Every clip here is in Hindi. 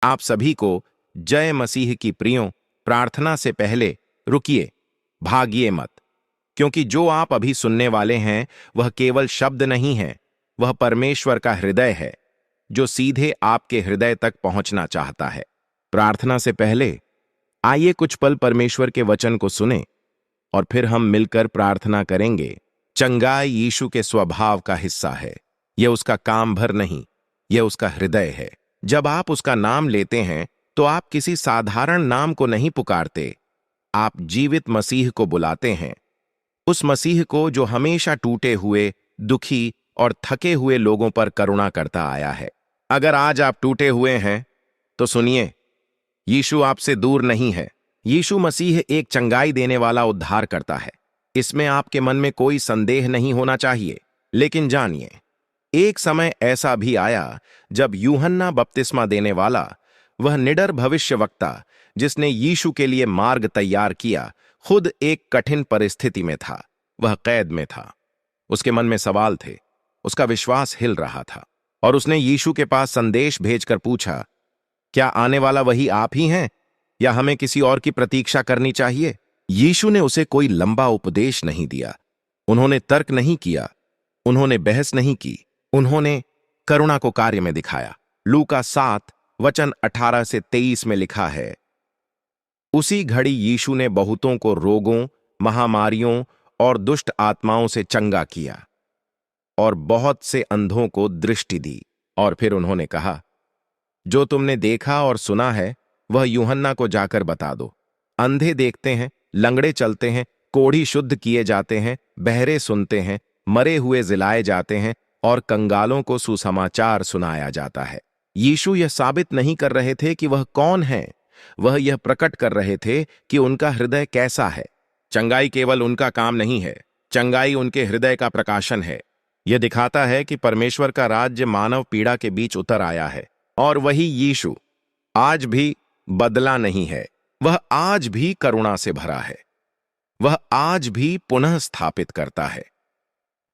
आप सभी को जय मसीह की प्रियों। प्रार्थना से पहले रुकिए, भागिए मत, क्योंकि जो आप अभी सुनने वाले हैं वह केवल शब्द नहीं है, वह परमेश्वर का हृदय है जो सीधे आपके हृदय तक पहुंचना चाहता है। प्रार्थना से पहले आइए कुछ पल परमेश्वर के वचन को सुने और फिर हम मिलकर प्रार्थना करेंगे। चंगाई यीशु के स्वभाव का हिस्सा है। यह उसका काम भर नहीं, यह उसका हृदय है। जब आप उसका नाम लेते हैं तो आप किसी साधारण नाम को नहीं पुकारते, आप जीवित मसीह को बुलाते हैं। उस मसीह को जो हमेशा टूटे हुए, दुखी और थके हुए लोगों पर करुणा करता आया है। अगर आज आप टूटे हुए हैं तो सुनिए, यीशु आपसे दूर नहीं है। यीशु मसीह एक चंगाई देने वाला उद्धार करता है। इसमें आपके मन में कोई संदेह नहीं होना चाहिए। लेकिन जानिए, एक समय ऐसा भी आया जब यूहन्ना बपतिस्मा देने वाला, वह निडर भविष्यवक्ता जिसने यीशु के लिए मार्ग तैयार किया, खुद एक कठिन परिस्थिति में था। वह कैद में था। उसके मन में सवाल थे, उसका विश्वास हिल रहा था और उसने यीशु के पास संदेश भेजकर पूछा, क्या आने वाला वही आप ही हैं या हमें किसी और की प्रतीक्षा करनी चाहिए? यीशु ने उसे कोई लंबा उपदेश नहीं दिया। उन्होंने तर्क नहीं किया, उन्होंने बहस नहीं की। उन्होंने करुणा को कार्य में दिखाया। लूका 7 वचन 18 से 23 में लिखा है, उसी घड़ी यीशु ने बहुतों को रोगों, महामारियों और दुष्ट आत्माओं से चंगा किया और बहुत से अंधों को दृष्टि दी। और फिर उन्होंने कहा, जो तुमने देखा और सुना है वह यूहन्ना को जाकर बता दो। अंधे देखते हैं, लंगड़े चलते हैं, कोढ़ी शुद्ध किए जाते हैं, बहरे सुनते हैं, मरे हुए जिलाए जाते हैं और कंगालों को सुसमाचार सुनाया जाता है। यीशु यह साबित नहीं कर रहे थे कि वह कौन है, वह यह प्रकट कर रहे थे कि उनका हृदय कैसा है। चंगाई केवल उनका काम नहीं है, चंगाई उनके हृदय का प्रकाशन है। यह दिखाता है कि परमेश्वर का राज्य मानव पीड़ा के बीच उतर आया है और वही यीशु आज भी बदला नहीं है। वह आज भी करुणा से भरा है। वह आज भी पुनः स्थापित करता है।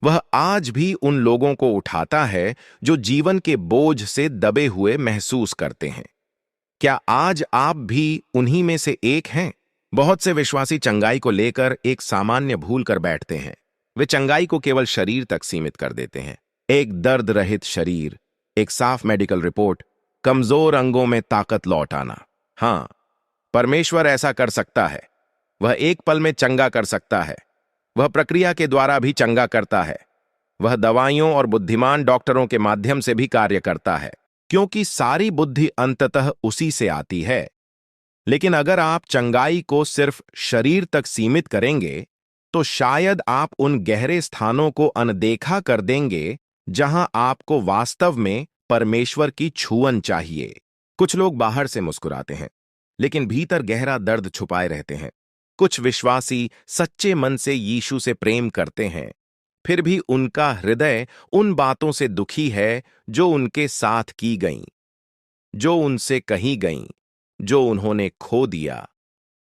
वह आज भी उन लोगों को उठाता है जो जीवन के बोझ से दबे हुए महसूस करते हैं। क्या आज आप भी उन्हीं में से एक हैं? बहुत से विश्वासी चंगाई को लेकर एक सामान्य भूल कर बैठते हैं। वे चंगाई को केवल शरीर तक सीमित कर देते हैं। एक दर्द रहित शरीर, एक साफ मेडिकल रिपोर्ट, कमजोर अंगों में ताकत लौट आना। हां, परमेश्वर ऐसा कर सकता है। वह एक पल में चंगा कर सकता है। वह प्रक्रिया के द्वारा भी चंगा करता है। वह दवाइयों और बुद्धिमान डॉक्टरों के माध्यम से भी कार्य करता है, क्योंकि सारी बुद्धि अंततः उसी से आती है। लेकिन अगर आप चंगाई को सिर्फ शरीर तक सीमित करेंगे तो शायद आप उन गहरे स्थानों को अनदेखा कर देंगे जहां आपको वास्तव में परमेश्वर की छुअन चाहिए। कुछ लोग बाहर से मुस्कुराते हैं लेकिन भीतर गहरा दर्द छुपाए रहते हैं। कुछ विश्वासी सच्चे मन से यीशु से प्रेम करते हैं, फिर भी उनका हृदय उन बातों से दुखी है जो उनके साथ की गईं, जो उनसे कही गईं, जो उन्होंने खो दिया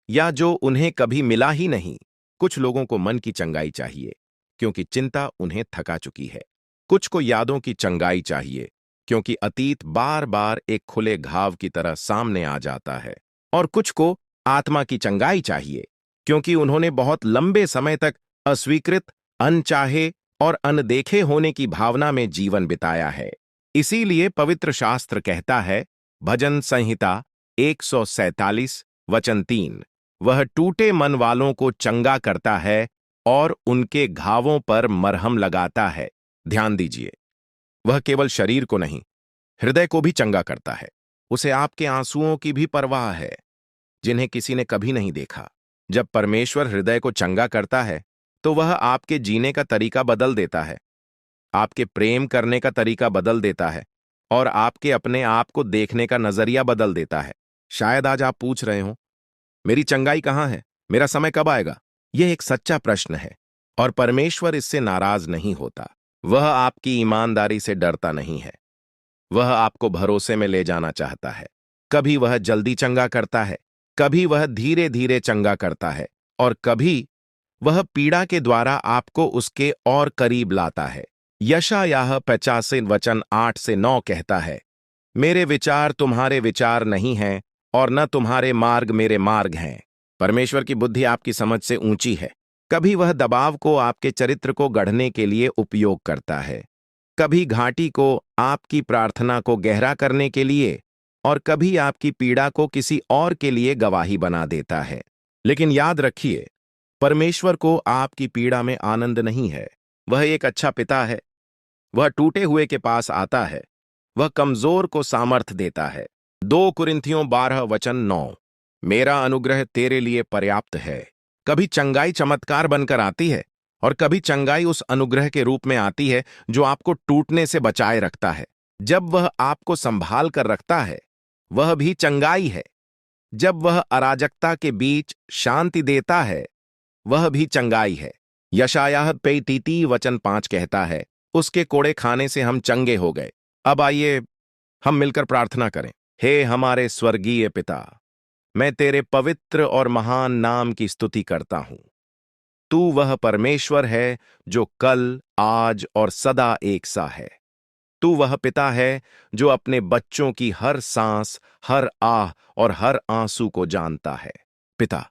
या जो उन्हें कभी मिला ही नहीं। कुछ लोगों को मन की चंगाई चाहिए क्योंकि चिंता उन्हें थका चुकी है। कुछ को यादों की चंगाई चाहिए क्योंकि अतीत बार बार एक खुले घाव की तरह सामने आ जाता है। और कुछ को आत्मा की चंगाई चाहिए क्योंकि उन्होंने बहुत लंबे समय तक अस्वीकृत, अनचाहे और अनदेखे होने की भावना में जीवन बिताया है। इसीलिए पवित्र शास्त्र कहता है, भजन संहिता 147 वचन 3, वह टूटे मन वालों को चंगा करता है और उनके घावों पर मरहम लगाता है। ध्यान दीजिए, वह केवल शरीर को नहीं, हृदय को भी चंगा करता है। उसे आपके आंसुओं की भी परवाह है जिन्हें किसी ने कभी नहीं देखा। जब परमेश्वर हृदय को चंगा करता है तो वह आपके जीने का तरीका बदल देता है, आपके प्रेम करने का तरीका बदल देता है और आपके अपने आप को देखने का नजरिया बदल देता है। शायद आज आप पूछ रहे हो, मेरी चंगाई कहां है, मेरा समय कब आएगा? यह एक सच्चा प्रश्न है और परमेश्वर इससे नाराज नहीं होता। वह आपकी ईमानदारी से डरता नहीं है। वह आपको भरोसे में ले जाना चाहता है। कभी वह जल्दी चंगा करता है, कभी वह धीरे धीरे चंगा करता है और कभी वह पीड़ा के द्वारा आपको उसके और करीब लाता है। यशायाह 85 वचन 8 से 9 कहता है, मेरे विचार तुम्हारे विचार नहीं हैं और न तुम्हारे मार्ग मेरे मार्ग हैं। परमेश्वर की बुद्धि आपकी समझ से ऊंची है। कभी वह दबाव को आपके चरित्र को गढ़ने के लिए उपयोग करता है, कभी घाटी को आपकी प्रार्थना को गहरा करने के लिए, और कभी आपकी पीड़ा को किसी और के लिए गवाही बना देता है। लेकिन याद रखिए, परमेश्वर को आपकी पीड़ा में आनंद नहीं है। वह एक अच्छा पिता है। वह टूटे हुए के पास आता है। वह कमजोर को सामर्थ देता है। 2 कुरिन्थियों 12:9। मेरा अनुग्रह तेरे लिए पर्याप्त है। कभी चंगाई चमत्कार बनकर आती है और कभी चंगाई उस अनुग्रह के रूप में आती है जो आपको टूटने से बचाए रखता है। जब वह आपको संभाल कर रखता है, वह भी चंगाई है। जब वह अराजकता के बीच शांति देता है, वह भी चंगाई है। यशायाह 33:5 कहता है, उसके कोड़े खाने से हम चंगे हो गए। अब आइए हम मिलकर प्रार्थना करें। हे हमारे स्वर्गीय पिता, मैं तेरे पवित्र और महान नाम की स्तुति करता हूं। तू वह परमेश्वर है जो कल, आज और सदा एक सा है। तू वह पिता है जो अपने बच्चों की हर सांस, हर आह और हर आंसू को जानता है। पिता,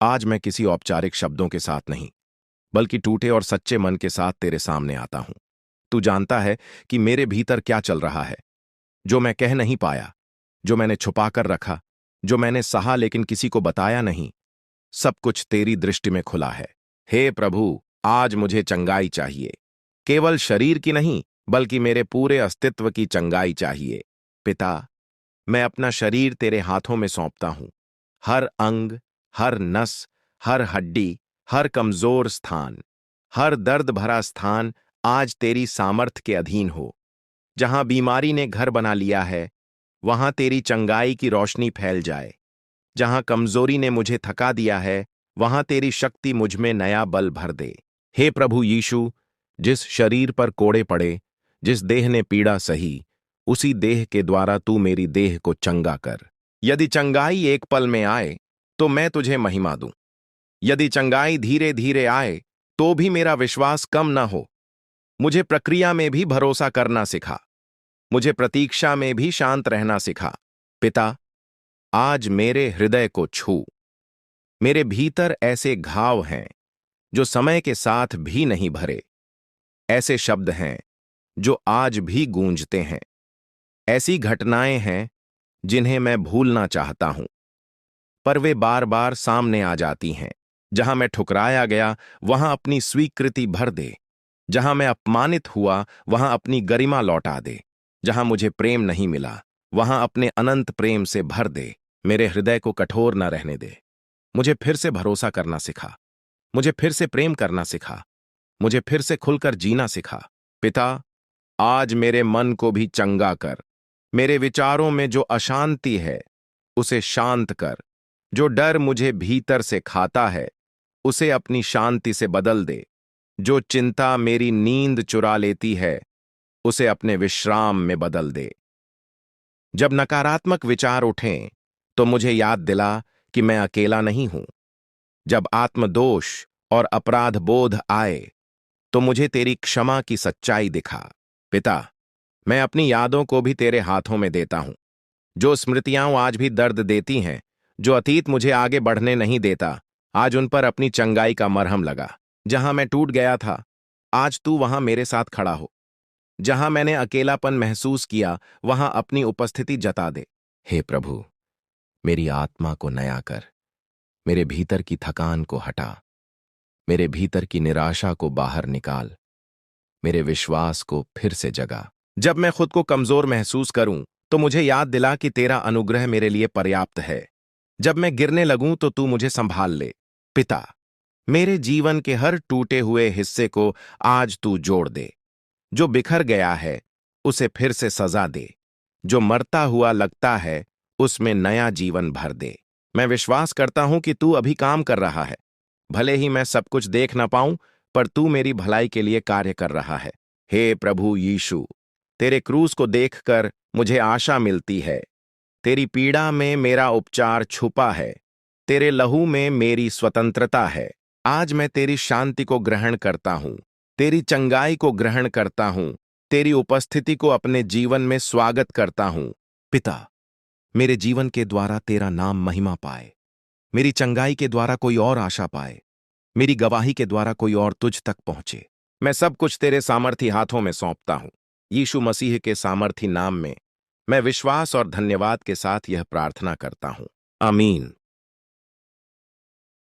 आज मैं किसी औपचारिक शब्दों के साथ नहीं, बल्कि टूटे और सच्चे मन के साथ तेरे सामने आता हूं। तू जानता है कि मेरे भीतर क्या चल रहा है, जो मैं कह नहीं पाया, जो मैंने छुपा कर रखा, जो मैंने सहा लेकिन किसी को बताया नहीं। सब कुछ तेरी दृष्टि में खुला है। हे प्रभु, आज मुझे चंगाई चाहिए। केवल शरीर की नहीं, बल्कि मेरे पूरे अस्तित्व की चंगाई चाहिए। पिता, मैं अपना शरीर तेरे हाथों में सौंपता हूं। हर अंग, हर नस, हर हड्डी, हर कमजोर स्थान, हर दर्द भरा स्थान आज तेरी सामर्थ के अधीन हो। जहां बीमारी ने घर बना लिया है, वहां तेरी चंगाई की रोशनी फैल जाए। जहां कमजोरी ने मुझे थका दिया है, वहां तेरी शक्ति मुझ में नया बल भर दे। हे प्रभु यीशु, जिस शरीर पर कोड़े पड़े, जिस देह ने पीड़ा सही, उसी देह के द्वारा तू मेरी देह को चंगा कर। यदि चंगाई एक पल में आए, तो मैं तुझे महिमा दूं। यदि चंगाई धीरे धीरे आए, तो भी मेरा विश्वास कम न हो। मुझे प्रक्रिया में भी भरोसा करना सिखा। मुझे प्रतीक्षा में भी शांत रहना सिखा। पिता, आज मेरे हृदय को छू। मेरे भीतर ऐसे घाव हैं जो समय के साथ भी नहीं भरे। ऐसे शब्द हैं जो आज भी गूंजते हैं। ऐसी घटनाएं हैं जिन्हें मैं भूलना चाहता हूं, पर वे बार बार सामने आ जाती हैं। जहां मैं ठुकराया गया, वहां अपनी स्वीकृति भर दे। जहां मैं अपमानित हुआ, वहां अपनी गरिमा लौटा दे। जहां मुझे प्रेम नहीं मिला, वहां अपने अनंत प्रेम से भर दे। मेरे हृदय को कठोर न रहने दे। मुझे फिर से भरोसा करना सिखा। मुझे फिर से प्रेम करना सिखा। मुझे फिर से खुलकर जीना सिखा। पिता, आज मेरे मन को भी चंगा कर। मेरे विचारों में जो अशांति है, उसे शांत कर। जो डर मुझे भीतर से खाता है, उसे अपनी शांति से बदल दे। जो चिंता मेरी नींद चुरा लेती है, उसे अपने विश्राम में बदल दे। जब नकारात्मक विचार उठें, तो मुझे याद दिला कि मैं अकेला नहीं हूं। जब आत्मदोष और अपराध बोध आए, तो मुझे तेरी क्षमा की सच्चाई दिखा। पिता, मैं अपनी यादों को भी तेरे हाथों में देता हूं। जो स्मृतियां आज भी दर्द देती हैं, जो अतीत मुझे आगे बढ़ने नहीं देता, आज उन पर अपनी चंगाई का मरहम लगा। जहां मैं टूट गया था, आज तू वहां मेरे साथ खड़ा हो। जहां मैंने अकेलापन महसूस किया, वहां अपनी उपस्थिति जता दे। हे प्रभु, मेरी आत्मा को नया कर। मेरे भीतर की थकान को हटा। मेरे भीतर की निराशा को बाहर निकाल। मेरे विश्वास को फिर से जगा। जब मैं खुद को कमजोर महसूस करूं, तो मुझे याद दिला कि तेरा अनुग्रह मेरे लिए पर्याप्त है। जब मैं गिरने लगूं, तो तू मुझे संभाल ले। पिता, मेरे जीवन के हर टूटे हुए हिस्से को आज तू जोड़ दे। जो बिखर गया है, उसे फिर से सजा दे। जो मरता हुआ लगता है, उसमें नया जीवन भर दे। मैं विश्वास करता हूं कि तू अभी काम कर रहा है। भले ही मैं सब कुछ देख ना पाऊं, पर तू मेरी भलाई के लिए कार्य कर रहा है। हे प्रभु यीशु, तेरे क्रूस को देखकर मुझे आशा मिलती है। तेरी पीड़ा में मेरा उपचार छुपा है। तेरे लहू में मेरी स्वतंत्रता है। आज मैं तेरी शांति को ग्रहण करता हूं। तेरी चंगाई को ग्रहण करता हूं। तेरी उपस्थिति को अपने जीवन में स्वागत करता हूं। पिता, मेरे जीवन के द्वारा तेरा नाम महिमा पाए, मेरी चंगाई के द्वारा कोई और आशा पाए, मेरी गवाही के द्वारा कोई और तुझ तक पहुंचे। मैं सब कुछ तेरे सामर्थी हाथों में सौंपता हूं। यीशु मसीह के सामर्थी नाम में मैं विश्वास और धन्यवाद के साथ यह प्रार्थना करता हूं। आमीन।